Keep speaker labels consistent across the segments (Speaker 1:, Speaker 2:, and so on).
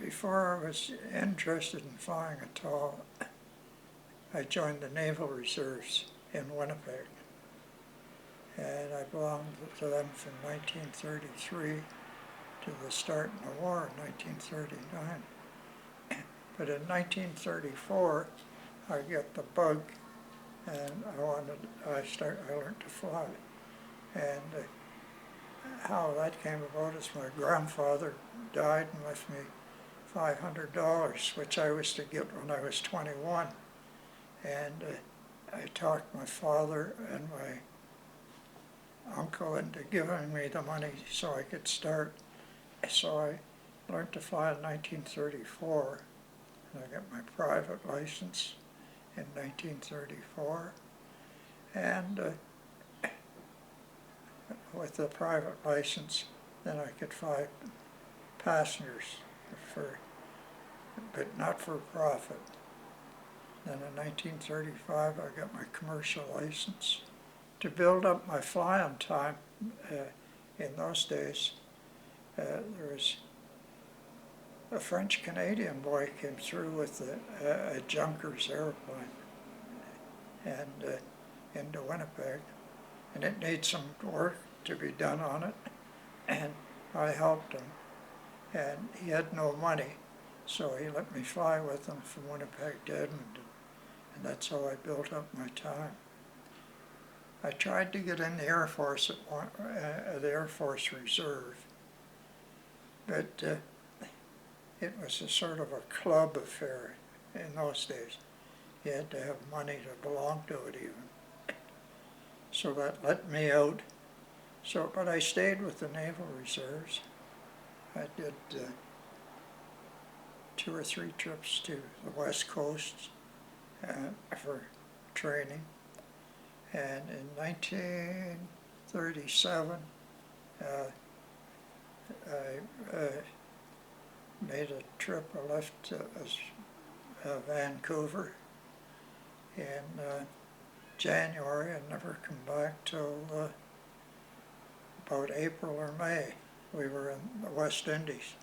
Speaker 1: before I was interested in flying at all, I joined the Naval Reserves in Winnipeg. And I belonged to them from 1933 to the start of the war in 1939. But in 1934, I got the bug, and I learned to fly. And how that came about is my grandfather died and left me $500, which I was to get when I was 21. And I talked my father and my uncle into giving me the money so I could start. So I learned to fly in 1934, and I got my private license in 1934. And with the private license, then I could fly passengers, but not for profit. Then in 1935, I got my commercial license. To build up my flying time in those days, there was a French-Canadian boy came through with a Junkers airplane and into Winnipeg, and it needed some work to be done on it, and I helped him, and he had no money, so he let me fly with him from Winnipeg to Edmonton, and that's how I built up my time. I tried to get in the Air Force at the Air Force Reserve, but it was a sort of a club affair in those days. You had to have money to belong to it even. So that let me out. But I stayed with the Naval Reserves. I did 2 or 3 trips to the West Coast for training. And in 1937, I made a trip. I left Vancouver in January and never come back till about April or May. We were in the West Indies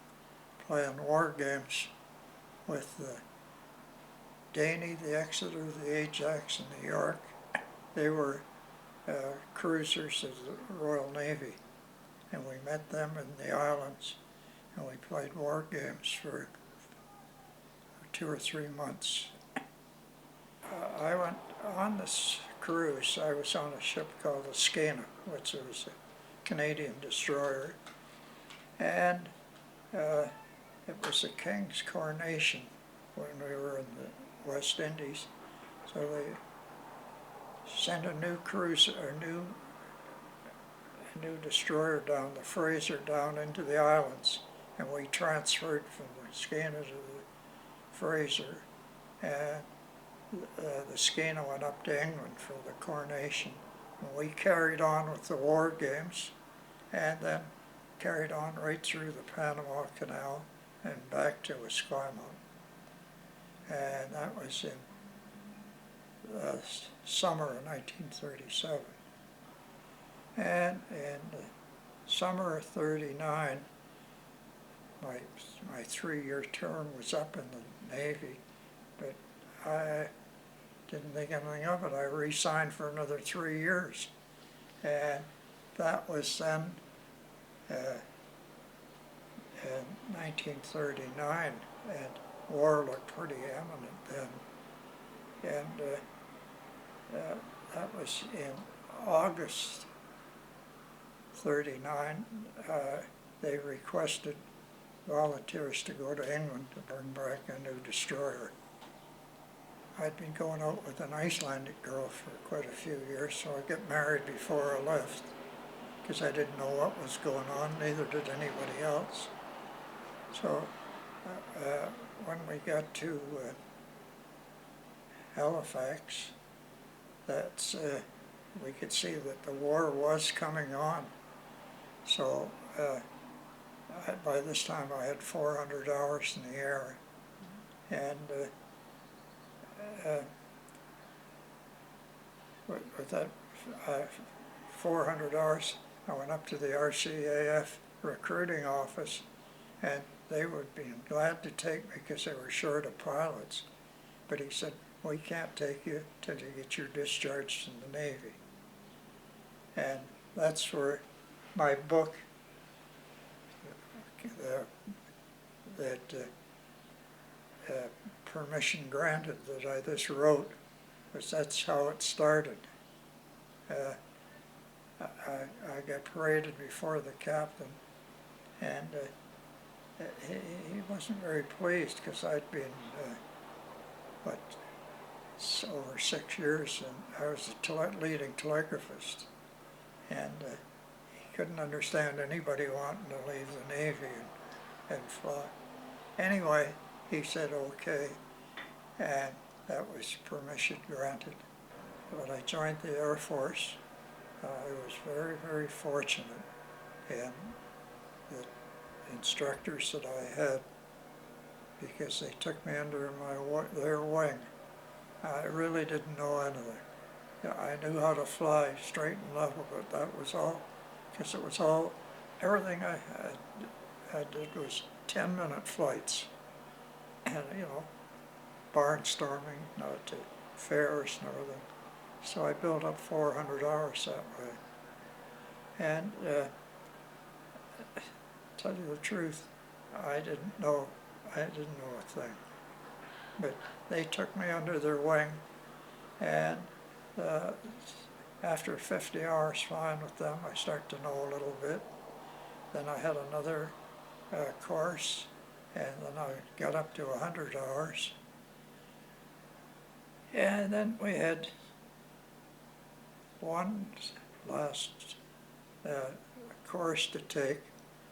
Speaker 1: playing war games with the Danny, the Exeter, the Ajax, and the York. They were cruisers of the Royal Navy, and we met them in the islands, and we played war games for 2 or 3 months. I went on this cruise. I was on a ship called the Skeena, which was a Canadian destroyer, and it was the King's coronation when we were in the West Indies, so they sent a new cruiser, a new destroyer down, the Fraser, down into the islands, and we transferred from the Skeena to the Fraser, and the Skeena went up to England for the coronation. And we carried on with the war games, and then carried on right through the Panama Canal and back to Esquimalt. And that was in summer of 1937. And in the summer of 39, my 3-year term was up in the Navy, but I didn't think anything of it. I re-signed for another 3 years, and that was then in 1939, and war looked pretty imminent then. And that was in August 39. They requested volunteers to go to England to bring back a new destroyer. I'd been going out with an Icelandic girl for quite a few years, so I got married before I left, because I didn't know what was going on, neither did anybody else. So when we got to Halifax, we could see that the war was coming on. So by this time I had 400 hours in the air, and with that 400 hours, I went up to the RCAF recruiting office and they would be glad to take me because they were short of pilots. But he said, we can't take you till you get your discharge from the Navy. And that's where my book, Permission Granted, that I just wrote, was that's how it started. I got paraded before the captain, and he wasn't very pleased because I'd been, over 6 years, and I was the leading telegraphist, and he couldn't understand anybody wanting to leave the Navy and fly. Anyway, he said okay, and that was permission granted. When I joined the Air Force, I was very, very fortunate in the instructors that I had, because they took me under their wing. I really didn't know anything. I knew how to fly straight and level, but that was all, because it was all, everything I did was 10-minute flights, and barnstorming, to fairs and everything. So I built up 400 hours that way. And tell you the truth, I didn't know a thing. But they took me under their wing, and after 50 hours flying with them, I started to know a little bit. Then I had another course, and then I got up to 100 hours. And then we had one last course to take.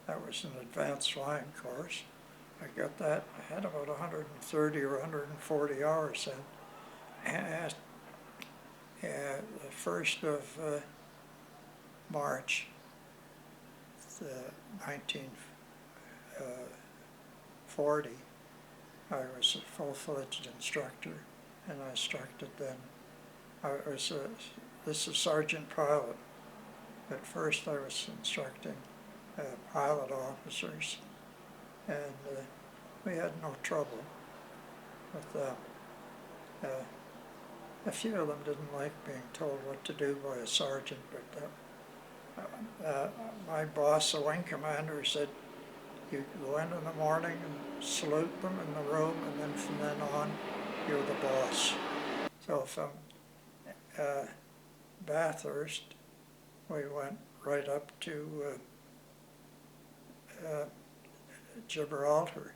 Speaker 1: That was an advanced flying course. I got that. I had about 130 or 140 hours in. And the 1st of March, 1940, I was a full-fledged instructor, and I instructed then. This is sergeant pilot. At first I was instructing pilot officers, and we had no trouble with them. A few of them didn't like being told what to do by a sergeant, but my boss, the wing commander, said, you go in the morning and salute them in the room, and then from then on, you're the boss. So from Bathurst, we went right up to Gibraltar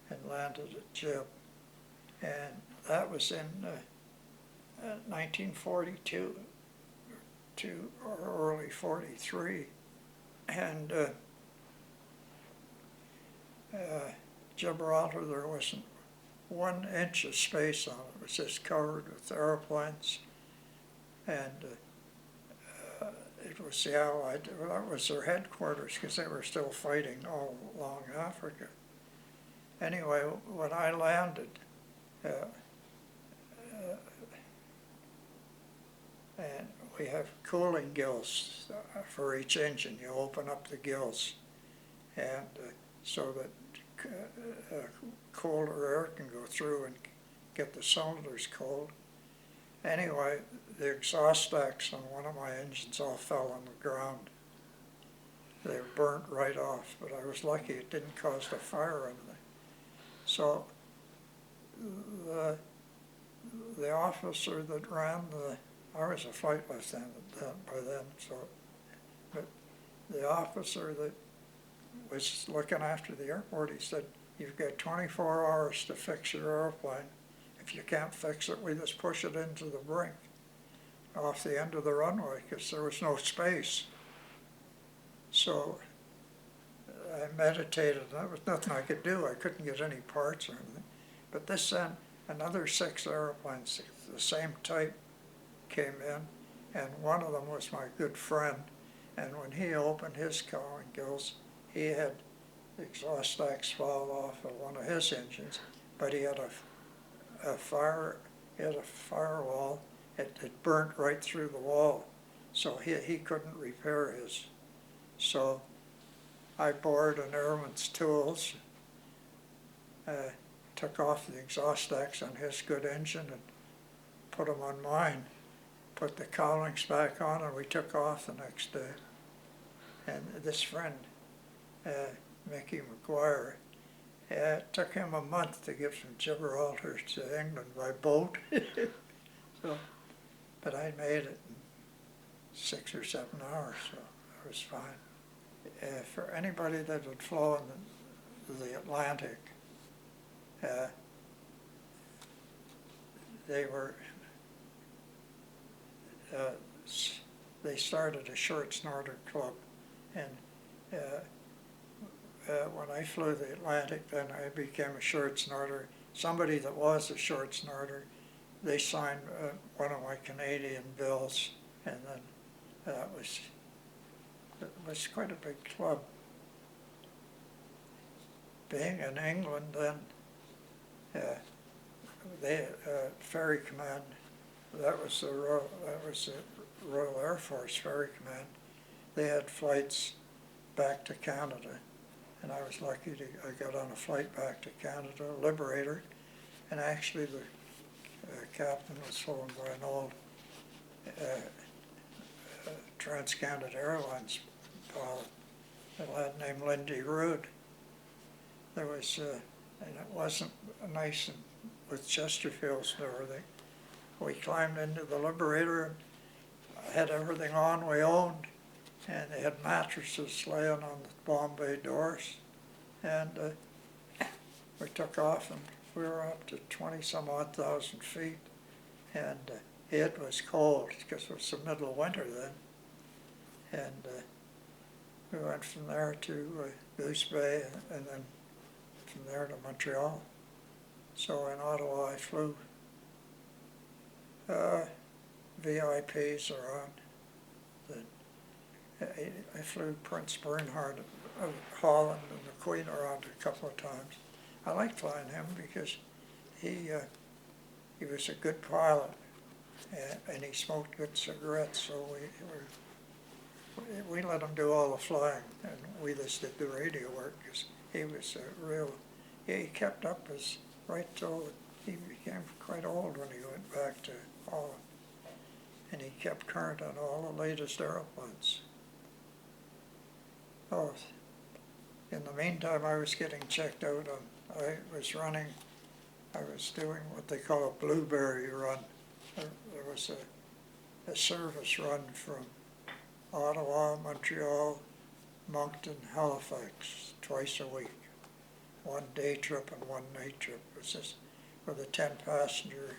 Speaker 1: and landed at Gib. And that was in 1942 to early 43. And Gibraltar, there wasn't 1 inch of space on it. It was just covered with airplanes. And it was the Allied, that was their headquarters, because they were still fighting all along Africa. Anyway, when I landed, and we have cooling gills for each engine. You open up the gills, and so that colder air can go through and get the cylinders cold. Anyway, the exhaust stacks on one of my engines all fell on the ground. They were burnt right off, but I was lucky it didn't cause a fire or anything. So the officer that ran I was a flight lieutenant by then, but the officer that was looking after the airport, he said, you've got 24 hours to fix your airplane. If you can't fix it, we just push it into the brink off the end of the runway, because there was no space. So I meditated, and there was nothing I could do. I couldn't get any parts or anything. But this sent another 6 airplanes, the same type, came in, and one of them was my good friend. And when he opened his cowling gills, he had the exhaust stacks fall off of one of his engines, but he had a firewall. It burnt right through the wall, so he couldn't repair his. So I borrowed an airman's tools, took off the exhaust stacks on his good engine and put them on mine, put the cowlings back on, and we took off the next day. And this friend, Mickey McGuire, it took him a month to get from Gibraltar to England by boat. So, but I made it in 6 or 7 hours, so it was fine. For anybody that had flown the Atlantic, they started a short snorter club, and when I flew the Atlantic, then I became a short snorter. Somebody that was a short snorter, they signed one of my Canadian bills, and then it was quite a big club. Being in England then, Ferry Command, that was the Royal Air Force Ferry Command. They had flights back to Canada, and I was lucky I got on a flight back to Canada, Liberator, and actually the captain was flown by an old Trans-Canada Airlines pilot, a lad named Lindy Rood. There was, and it wasn't nice with Chesterfields and everything. We climbed into the Liberator and had everything on we owned, and they had mattresses laying on the bomb bay doors, and we took off, and we were up to 20-some odd thousand feet, and it was cold because it was the middle of winter then, and we went from there to Goose Bay, and then from there to Montreal. So in Ottawa I flew VIPs around. I flew Prince Bernhard of Holland and the Queen around a couple of times. I liked flying him because he was a good pilot, and he smoked good cigarettes, so we let him do all the flying, and we just did the radio work because he was a real, he kept up his right till he became quite old when he went back to Holland, and he kept current on all the latest airplanes. Oh, in the meantime, I was getting checked out on, I was doing what they call a blueberry run. There was a service run from Ottawa, Montreal, Moncton, Halifax, twice a week. 1 day trip and 1 night trip. It was just with a 10-passenger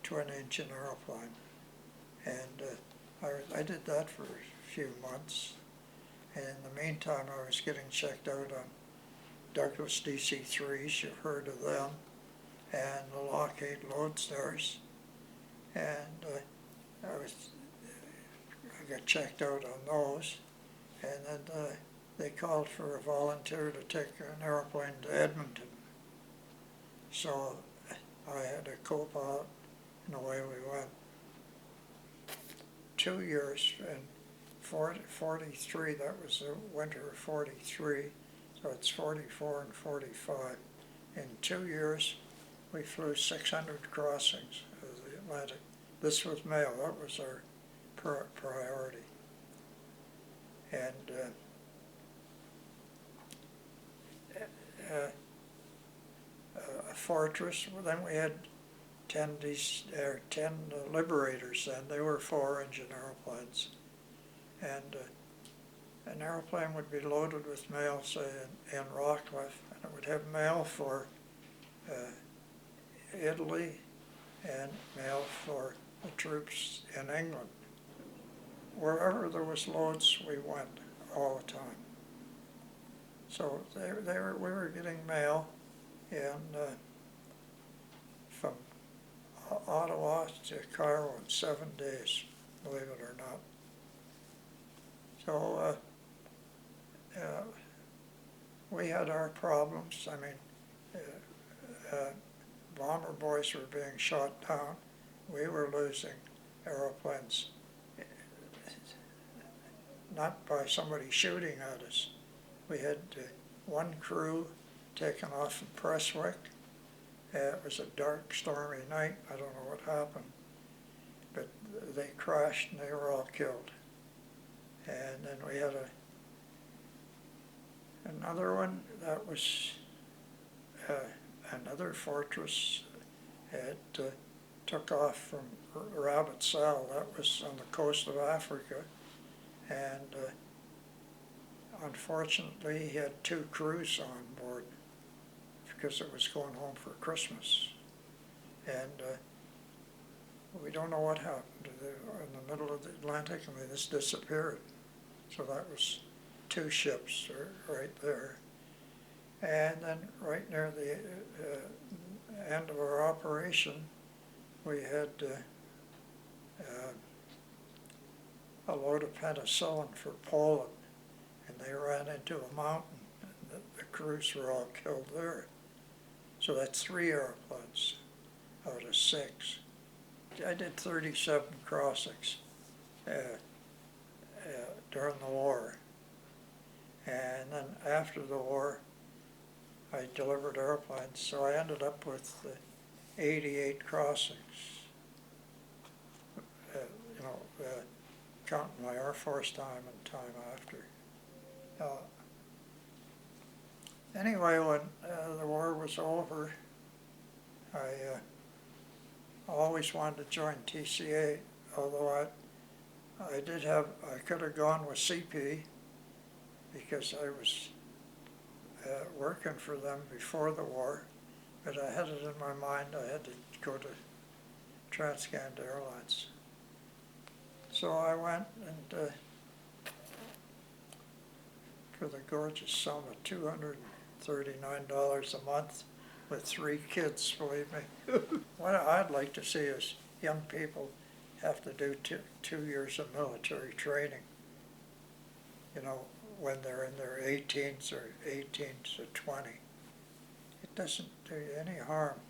Speaker 1: twin-engine airplane. And I did that for a few months. And in the meantime, I was getting checked out on Douglas DC-3s, you've heard of them, and the Lockheed Lodestars. And I got checked out on those. And then they called for a volunteer to take an airplane to Edmonton. So I had a co-pilot, and away we went. 2 years, and 43, that was the winter of 43, so it's 44 and 45. In 2 years, we flew 600 crossings of the Atlantic. This was mail, that was our priority. And a Fortress, well, then we had 10 Liberators then. They were 4-engine airplanes. And an airplane would be loaded with mail, say, in Rockcliffe, and it would have mail for Italy and mail for the troops in England. Wherever there was loads, we went all the time. So we were getting mail from Ottawa to Cairo in 7 days, believe it or not. So we had our problems. I mean, bomber boys were being shot down. We were losing aeroplanes, not by somebody shooting at us. We had one crew taking off from Prestwick. It was a dark, stormy night. I don't know what happened, but they crashed and they were all killed. And then we had another one that was another fortress. It took off from Rabbit Isle. That was on the coast of Africa, and unfortunately he had 2 crews on board because it was going home for Christmas. And we don't know what happened. In the middle of the Atlantic, and they just disappeared. So that was 2 ships right there. And then right near the end of our operation, we had a load of penicillin for Poland, and they ran into a mountain. The crews were all killed there. So that's 3 airplanes out of 6. I did 37 crossings during the war. And then after the war, I delivered airplanes, so I ended up with 88 crossings, counting my Air Force time and time after. Anyway, when the war was over, I always wanted to join TCA, although I could have gone with CP because I was working for them before the war, but I had it in my mind I had to go to Transcanada Airlines. So I went, and for the gorgeous sum of $239 a month with 3 kids, believe me. What I'd like to see is young people have to do 2 years of military training, when they're in their 18s or 18 to 20. It doesn't do you any harm.